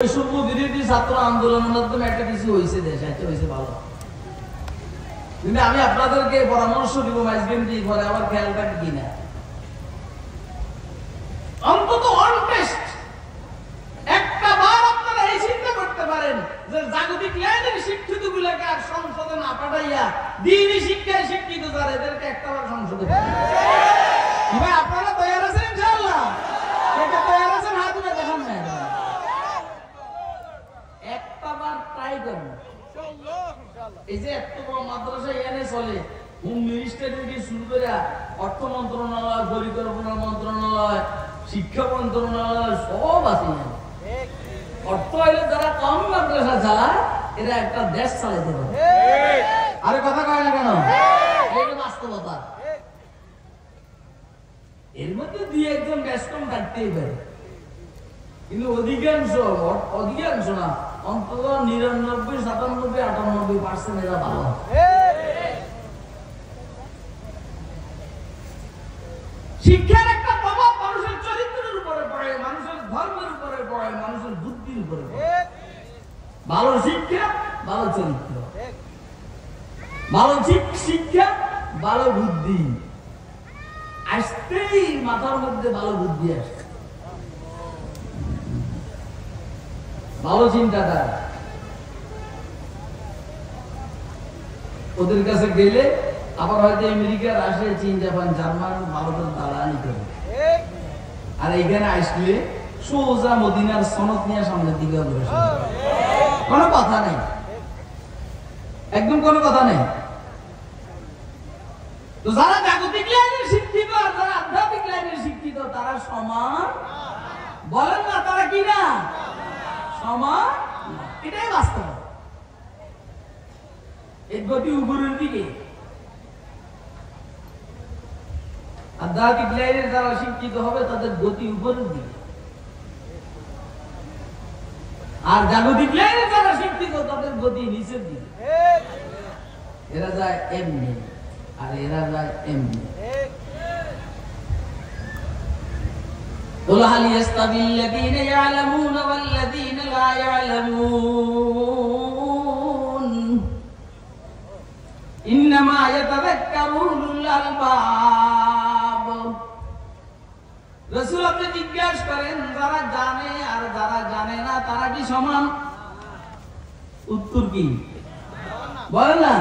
বৈষম্য বিরোধী ছাত্র আন্দোলনের মাধ্যমে একটা কিছু হয়েছে, দেশ একটা হয়েছে ভালো। কিন্তু আমি আপনাদেরকে পরামর্শ দিব মাইজবেন দিয়ে ঘরে আমার খেয়ালটা কিনা অন্তত অনটেস্ট একটা বার আপনারা এই চিন্তা করতে পারেন যে জাগতিক লেভেলের শিক্ষিত গুলাকে আর সংসদে না পাঠাইয়া দ্বীনি শিক্ষায় শিক্ষিত যারা এদেরকে একটা বার সংসদে ভাই আপনারা তৈরি আছেন ইনশাআল্লাহ? এটা তৈরি আছেন? হাত তুলে দেখান না, একটা বার ট্রাই করুন। এই যে এত বড় মাদ্রাসা এনে চলে, হোম মিনিস্টার থেকে শুরু করে অর্থ মন্ত্রণালয়, পরিকল্পনা মন্ত্রণালয়, শিক্ষা মন্ত্রণালয় সব আছে। অর্থ হইলে যারা কম মাদ্রাসা চালায় এরা একটা দেশ চালাইতে পারে। আরে কথা কয় না কেন? এটা বাস্তবতা। এর মধ্যে দুই একজন ব্যস্তম থাকতেই পারে, কিন্তু অধিকাংশ না, অন্তত 99, 97, 98% এরা ভালো। শিক্ষার একটা প্রভাব মানুষের চরিত্রের উপরে পড়ে, মানুষের ধর্মের উপরে পড়ে, মানুষের বুদ্ধির উপরে পড়ে। ভালো শিক্ষা, ভালো চরিত্র, ভালো শিক্ষা, ভালো বুদ্ধি আসতেই মাথার মধ্যে ভালো বুদ্ধি আসে, ভালো চিন্তাধারা। ওদের কাছে গেলে আবার হয়তো আমেরিকা, রাশিয়া, চীন, জাপান, জার্মান, ভারতের দালালি করে। আর এখানে আসলে সোজা মদিনার সনদ নিয়ে সামনের দিকে কোনো কথা নেই, একদম কোনো কথা নেই। তো যারা জাগতিক লাইনের শিক্ষিত আর যারা আধ্যাত্মিক লাইনের শিক্ষিত তারা সমান বলেন না? তারা কি না সমান? এটাই বাস্তব। এর গতি উপরের দিকে। আধ্যাত্মিক লাইনের যারা শিক্ষিত হবে তাদের গতি উপরের দিকে, আর জাগতিক লাইনে যারা শিক্ষিত তাদের গতি নিচের দিকে। এরা যায় এমনি আর এরা যায় এমনি। قل هل يستوي الذين يعلمون والذين لا يعلمون إنما يتذكر أولو الألباب। রাসূল আপনি জিজ্ঞাসা করেন যারা জানে আর যারা জানে না তারা কি সমান? উত্তর কি বলেন না?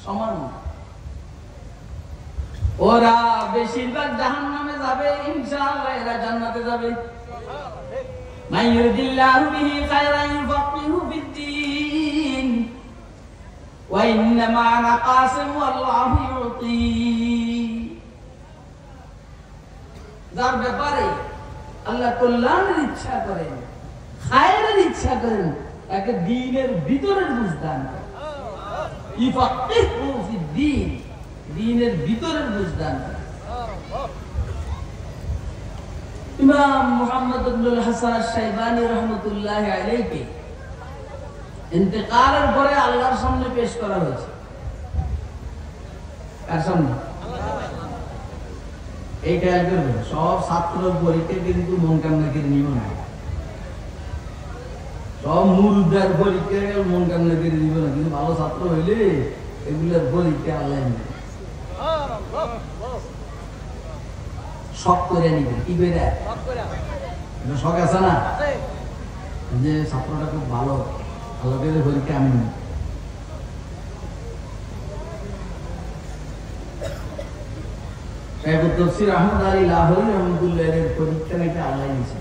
সমান। ওরা বেশিরভাগ জাহান্নামে যাবে, ইনশাআল্লাহ এরা জান্নাতে যাবে। মাইয়ুরিদিল্লাহু বিহি খায়রান ইউফাক্কিহু ফিদ্দীন ওয়া ইন্নামা আনা কাসিম ওয়াল্লাহু ইউতি। যার ব্যাপারে আল্লাহ কল্যাণের ইচ্ছা করেন, খায়রের ইচ্ছা করেন, তাকে দ্বীনের ভিতরের বুঝ দান করেন। ইউফাক্কিহু ফিদ্দীন, দ্বীনের ভিতরের বুঝ দান করেন। ইমাম মুহাম্মদ ইবনুল হাসান আশ-শাইবানী রাহমাতুল্লাহি আলাইহি ইন্তেকালের পরে আল্লাহর সামনে পেশ করা হয়েছে। কার সামনে? এই খেয়াল করবেন, সব ছাত্র পরীক্ষা কিন্তু মন কামনা করে নিব না, সব মুরুদার পরীক্ষা মন কামনা করে নিব না, কিন্তু ভালো ছাত্র হইলে এগুলোর পরীক্ষা আল্লাহ নেবে, শখ করে নিবে। কি করে শখ আছে না যে ছাত্রটা খুব ভালো, আল্লাহ করে পরীক্ষা আমি নেব। তাফসীর আহমদ আলী লাহোরী রাহমাতুল্লাহির পরীক্ষা নাকি আল্লাহ নিছে।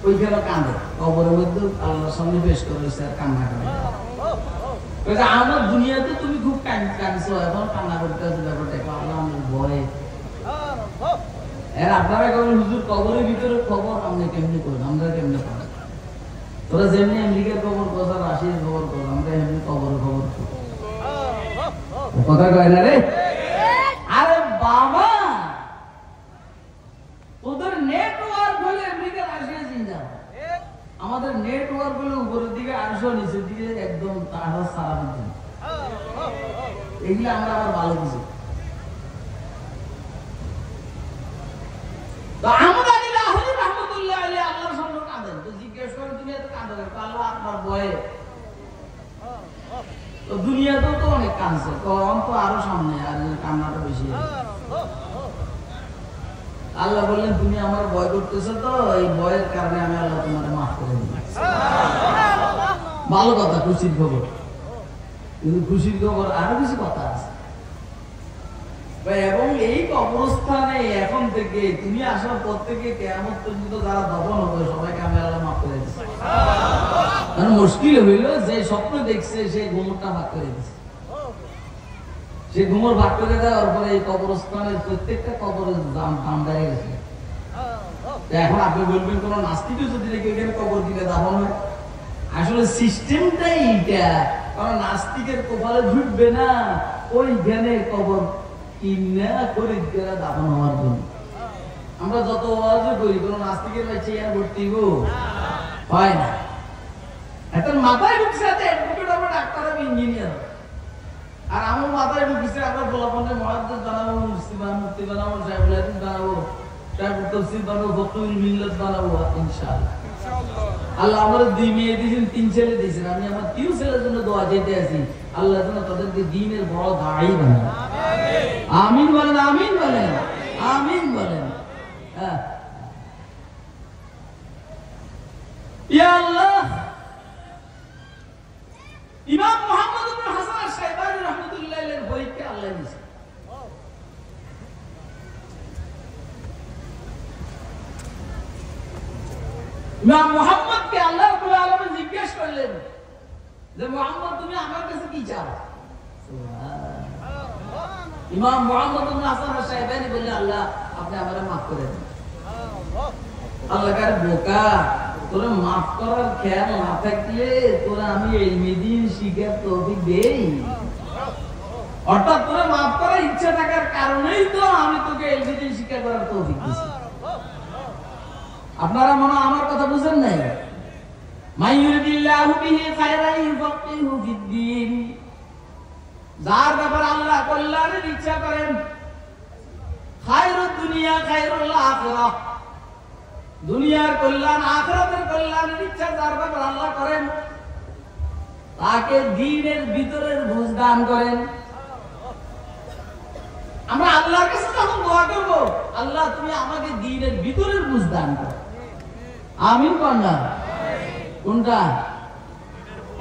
ওইখানে কাঁদে, কবরের মধ্যে আল্লাহর সামনে পেশ করেছে আর কান্না করে। আমার দুনিয়াতে তুমি খুব কাঁদছো, এখন কান্না করতে আছো, ব্যাপারটা আল্লাহ আমার ভয়ে। এর আপনারা কেমন হুজুর কবরের ভিতরে খবর আমরা কেমনি করি, আমরা কেমনে পাই? তোরা যেমনি আমেরিকার খবর কথা, রাশিয়ার খবর কর, আমরা এমনি কবরের খবর করি। কথা কয় না রে? আরে বাবা, ওদের নেটওয়ার্ক হলে আমেরিকা, রাশিয়া, চীন যাবে। আমাদের নেটওয়ার্ক হলে উপরের দিকে 800, নিচের দিকে একদম তারা সারা দিন। এগুলো আমরা আবার ভালো কিছু। তো দুনিয়াতেও তো অনেক কাঁদছে, কখন তো আরো সামনে, আর কান্নাটা বেশি। আল্লাহ বললেন তুমি আমার ভয় করতেছো, তো এই ভয়ের কারণে আমি আল্লাহ তোমার মাফ করে দিই। ভালো কথা, খুশির খবর। কিন্তু খুশির খবর আরো কিছু কথা আছে। এবং এই কবরস্থানে এখন থেকে তুমি আসার পর থেকে কিয়ামত পর্যন্ত যারা দফন হবে সবাইকে আমি আল্লাহ মাফ করে দিচ্ছি। কারণ মুশকিল হইল যে স্বপ্ন দেখছে সেই ঘুমরটা ভাগ করে দিচ্ছে। সে ঘুমর ভাগ করে দেওয়ার পরে এই কবরস্থানের প্রত্যেকটা কবরের দাম বেড়ে গেছে। এখন আপনি বলবেন কোন নাস্তিকও যদি দেখে এখানে কবর দিলে দাফন হয়, আসলে সিস্টেমটাই এইটা। কারণ নাস্তিকের কপালে ঢুকবে না ওইখানে কবর কিনা করে দাফন হওয়ার জন্য। আমরা যত ওয়াজও করি কোন নাস্তিকের বাচ্চা ইয়ার ভর্তি হয় না। এখন মাথায় ঢুকছে আছে অ্যাডভোকেট হবে, ডাক্তার হবে, ইঞ্জিনিয়ার। আর আমার মাথায় ঢুকছে আমরা গোলাপনে মহাদ্দেশ বানাবো, মুফতি বানাবো, সাহেবুল হাদিস বানাবো, সাহেবুল তাফসীর বানাবো, ফকহুল মিল্লাত বানাবো ইনশাআল্লাহ। আল্লাহ আমার 2 মেয়ে দিয়েছেন, 3 ছেলে দিয়েছেন। আমি আমার 3 ছেলের জন্য দোয়া চাইতে আছি, আল্লাহ যেন তাদেরকে দ্বীনের বড় দাঈ বানায়। আমিন বলেন, আমিন বলেন, আমিন বলেন। হ্যাঁ, ইয়া আল্লাহ। ইমাম মুহাম্মদ ইবনে হাসান আশ-শাইবানী রাহমাতুল্লাহ আলাইহির পরীক্ষা আল্লাহ নিয়েছে। ইমাম মুহাম্মদকে আল্লাহ রাব্বুল আলামিন জিজ্ঞেস করলেন যে মুহাম্মদ তুমি আমার কাছে কি চাও? ইমাম মুহাম্মদ ইবনে হাসান আশ-শাইবানী বললেন আল্লাহ আপনি আমারে maaf করে দেন। আল্লাহ কার বোকা, তোরা মাফ করার খেয়াল না থাকলে তোরা আমি ইলমে দ্বীন শিখার তৌফিক দেই। অর্থাৎ তোরা মাফ করার ইচ্ছা থাকার কারণেই তো আমি তোকে ইলমে দ্বীন শিক্ষা করার তৌফিক দিয়েছি। আপনারা মনে আমার কথা বুঝেন নাই? মাইয়ুরিদিল্লাহু বিহি খায়রান ইউফাক্কিহু ফিদ্দীন। যার ব্যাপারে আল্লাহ কল্যাণের ইচ্ছা করেন, খায়রুদ দুনিয়া খায়রুল আখিরাহ, দুনিয়ার কল্যাণ আখিরাতের কল্যাণের ইচ্ছা যার ব্যাপারে আল্লাহ করেন, তাকে দ্বীনের ভিতরের বুঝ দান করেন। আমরা আল্লাহর কাছে যখন দোয়া করব, আল্লাহ তুমি আমাকে দ্বীনের ভিতরের বুঝ দান করো। আমিন কন্যা। কোনটা?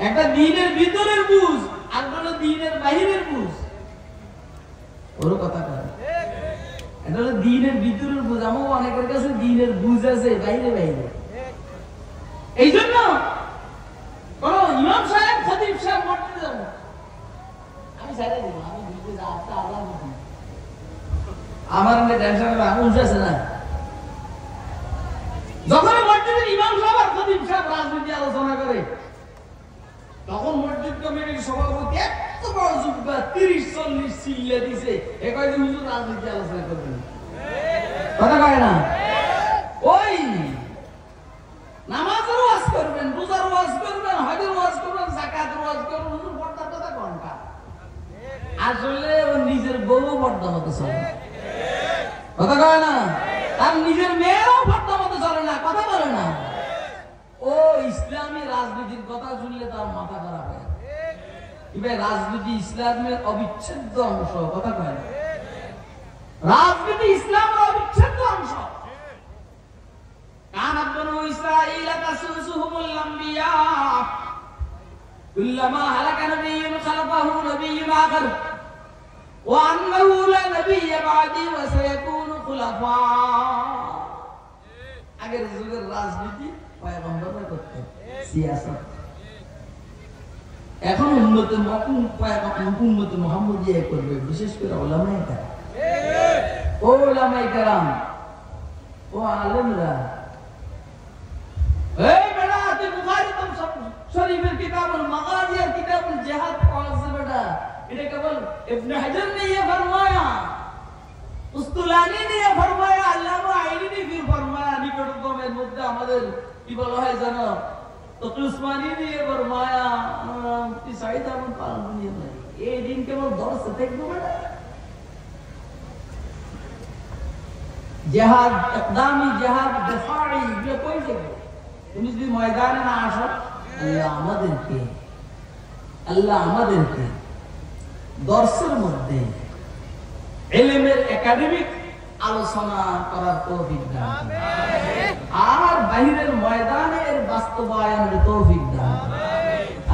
একটা দ্বীনের ভিতরের বুঝ, আর হলো দ্বীনের বাহিরের বুঝ। ওর কথা কয় এটা হলো দ্বীনের ভিতরের বুঝ। আমার অনেকের কাছে দ্বীনের বুঝ আছে বাইরে বাইরে। এই জন্য কোন ইমাম সাহেব খতিব সাহেব মসজিদে যাব, আমি সাইডে দিব, আমি বুঝতে যা আছে আল্লাহ বুঝি। আমার এনে টেনশন হবে, আমি উঠেছে না। যখন মসজিদের ইমাম সাহেব আর খতিব সাহেব রাজনীতি আলোচনা করে, তখন মসজিদ কমিটির সভাপতি এত বড় জুব্বা 30-40 চিল্লা দিছে, এ কয় যে হুজুর রাজনীতি আলোচনা করবেন, কথা কয় না? ওই নামাজের ওয়াজ করবেন, রোজার ওয়াজ করবেন, হজের ওয়াজ করবেন, যাকাতের ওয়াজ করবেন, হুজুর পর্দার কথা কোনটা? আসলে ও নিজের বউ পর্দা মতো চলে, কথা কয় না? আর নিজের মেয়েও পর্দা মতো চলে না, কথা বলে না। ও ইসলামী রাজনীতির কথা শুনলে তার মাথা খারাপ হয়। এবার রাজনীতি ইসলামের অবিচ্ছেদ্য অংশ, কথা কয় না? রাজনীতি ইসলামের অবিচ্ছেদ্য অংশ। কানাত বনু ইসরাঈল তাসুসুহুমুল আম্বিয়া কুল্লামা হালাকা নাবিয়্যুন খালাফাহু নাবিয়্যুন আখার ওয়া আন্নাহু লা নাবিয়্যা বা'দি ওয়া সায়াকুনু খুলাফা। আগের যুগের রাজনীতি পয়গম্বররা করতেন, সিয়াসত। এখন উম্মতে মুহাম্মদিয়া করবে, বিশেষ করে উলামায়ে কেরাম। ও উলামায়ে কেরাম, ও আলেমরা, এই বেটা তুই বুখারী শরীফের কিতাবুল মাগাজি আর কিতাবুল জিহাদ পড়ছে বেটা। এটা কেবল ইবনে হাজার ने ये फरमाया, উস্তুলানি ने ये फरमाया, আল্লামা আইনি ने भी फरमाया। নিকটতমের মধ্যে আমাদের কি বলা হয় জানো? তো উসমানী ने ये फरमाया, মুফতি সাঈদ আহমদ পালনি নাই। এই দিন কেবল দর্শ দেখবো বেটা। জিহাদ ইকদামি, জিহাদ দিফাই, এগুলো কই যাবে? তুমি যদি ময়দানে না আসো, আল্লাহ আমাদেরকে আল্লাহ আমাদেরকে দর্শের মধ্যে ইলমের একাডেমিক আলোচনা করার তৌফিক দান করুন, আর বাহিরের ময়দানে এর বাস্তবায়নের তৌফিক দান করুন।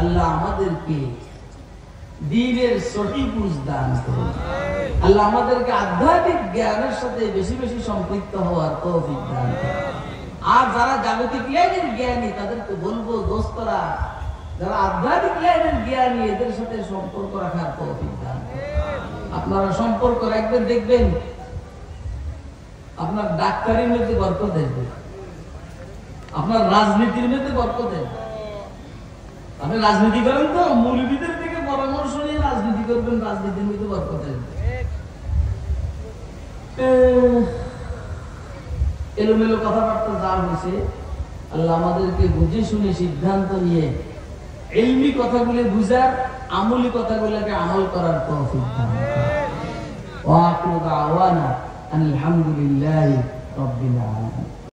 আল্লাহ আমাদেরকে দ্বীনের সঠিক বুঝ দান করুন। আল্লাহ আমাদেরকে আধ্যাত্মিক জ্ঞানের সাথে বেশি বেশি সম্পৃক্ত হওয়ার তৌফিক দান করুন। আর যারা জাগতিক লাইনের জ্ঞানী তাদেরকে বলবো, দোস্তরা যারা আধ্যাত্মিক লাইনের জ্ঞানী এদের সাথে সম্পর্ক রাখার তৌফিক দান করুন। আপনারা সম্পর্ক রাখবেন, দেখবেন আপনার ডাক্তারির মধ্যে বরকত দেখবে, আপনার রাজনীতির মধ্যে বরকত দেখবে। আপনি রাজনীতি করেন তো, মৌলবীদের থেকে পরামর্শ নিয়ে রাজনীতি করবেন, রাজনীতির মধ্যে বরকত দেখবে। এলোমেলো কথাবার্তা যা হয়েছে, আল্লাহ আমাদেরকে বুঝে শুনে সিদ্ধান্ত নিয়ে ইলমি কথাগুলো বুঝার, আমলি কথাগুলোকে আমল করার তৌফিক দান করুন। ওয়া আখিরু দাওয়ানা আলহামদুলিল্লাহি রাব্বিল আলামিন।